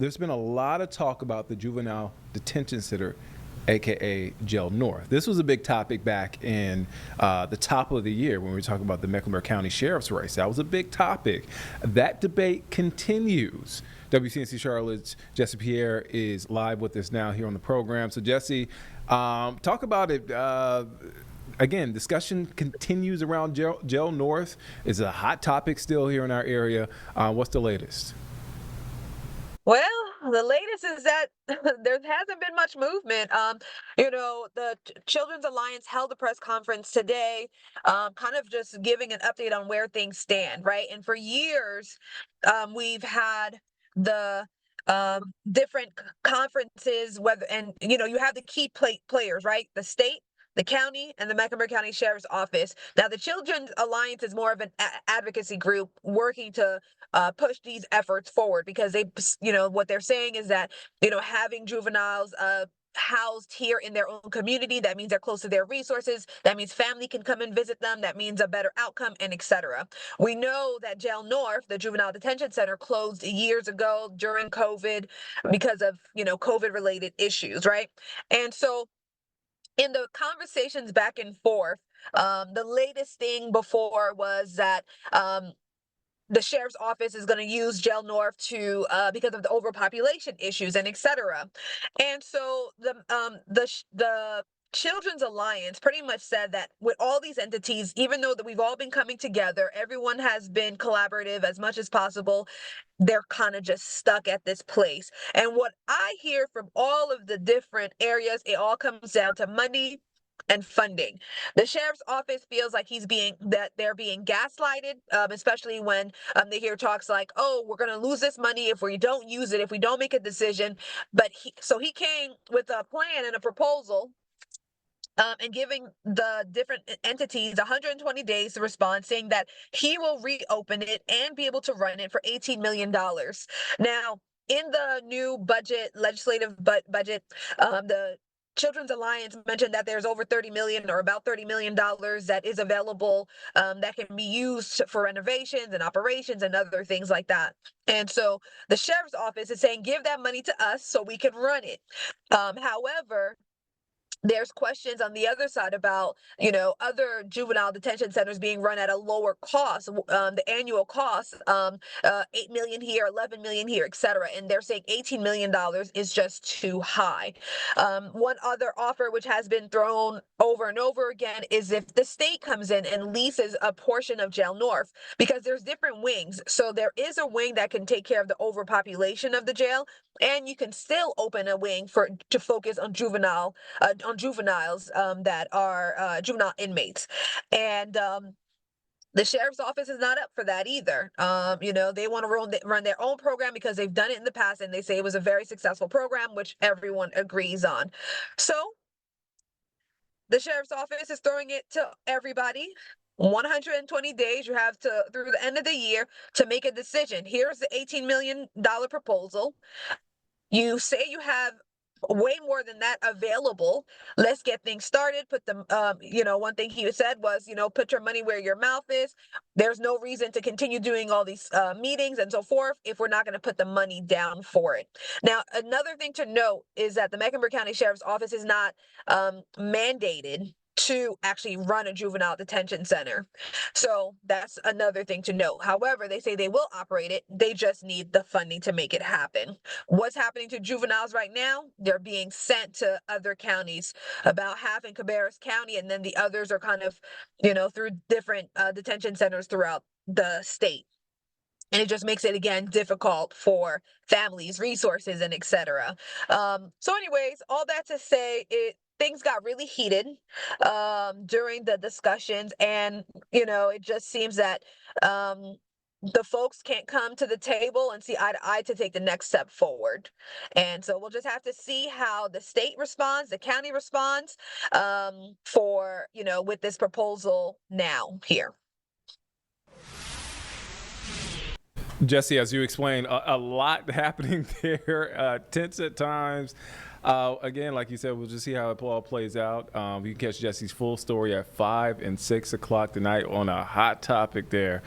there's been a lot of talk about the Juvenile Detention Center, aka Jail North. This was a big topic back in the top of the year when we were talking about the Mecklenburg County Sheriff's race. That was a big topic. That debate continues. WCNC Charlotte's Jesse Pierre is live with us now here on the program. So Jesse, talk about it. Again, discussion continues around Jail North. It's a hot topic still here in our area. What's the latest? Well, the latest is that there hasn't been much movement. The Children's Alliance held a press conference today, kind of just giving an update on where things stand, right? And for years, we've had the different conferences, you have the key players, right? The state, the county, and the Mecklenburg County Sheriff's Office. Now, the Children's Alliance is more of an advocacy group working to push these efforts forward because what they're saying is that, having juveniles housed here in their own community, that means they're close to their resources, that means family can come and visit them, that means a better outcome, and etc. We know that Jail North, the Juvenile Detention Center, closed years ago during COVID because of, COVID related issues, right? And so in the conversations back and forth, the latest thing before was that the sheriff's office is going to use Jail North to because of the overpopulation issues and et cetera. And so the Children's Alliance pretty much said that with all these entities, even though that we've all been coming together, everyone has been collaborative as much as possible, they're kind of just stuck at this place. And what I hear from all of the different areas, it all comes down to money and funding. The sheriff's office feels like they're being gaslighted, especially when they hear talks like, "Oh, we're going to lose this money if we don't use it, if we don't make a decision." But he came with a plan and a proposal. And giving the different entities 120 days to respond, saying that he will reopen it and be able to run it for $18 million. Now, in the new legislative budget, the Children's Alliance mentioned that there's over 30 million or about $30 million that is available that can be used for renovations and operations and other things like that. And so the sheriff's office is saying, give that money to us so we can run it. However, there's questions on the other side about, other juvenile detention centers being run at a lower cost, the annual cost, 8 million here, 11 million here, et cetera. And they're saying $18 million is just too high. One other offer, which has been thrown over and over again, is if the state comes in and leases a portion of Jail North, because there's different wings. So there is a wing that can take care of the overpopulation of the jail, and you can still open a wing to focus on juveniles that are juvenile inmates. And the sheriff's office is not up for that either. They want to run their own program because they've done it in the past, and they say it was a very successful program, which everyone agrees on. So the sheriff's office is throwing it to everybody. 120 days you have to through the end of the year to make a decision. Here's the $18 million proposal. You say you have way more than that available. Let's get things started. Put them, one thing he said was, put your money where your mouth is. There's no reason to continue doing all these meetings and so forth if we're not going to put the money down for it. Now, another thing to note is that the Mecklenburg County Sheriff's Office is not mandated to actually run a juvenile detention center. So that's another thing to note. However, they say they will operate it. They just need the funding to make it happen. What's happening to juveniles right now? They're being sent to other counties, about half in Cabarrus County, and then the others are kind of, through different detention centers throughout the state. And it just makes it, again, difficult for families, resources, and etc. So anyways, all that to say, things got really heated during the discussions, and it just seems that the folks can't come to the table and see eye to eye to take the next step forward. And so we'll just have to see how the state responds, the county responds, with this proposal now here. Jesse, as you explained, a lot happening there, tense at times. Again, like you said, we'll just see how it all plays out. You can catch Jesse's full story at 5 and 6 o'clock tonight on a hot topic there.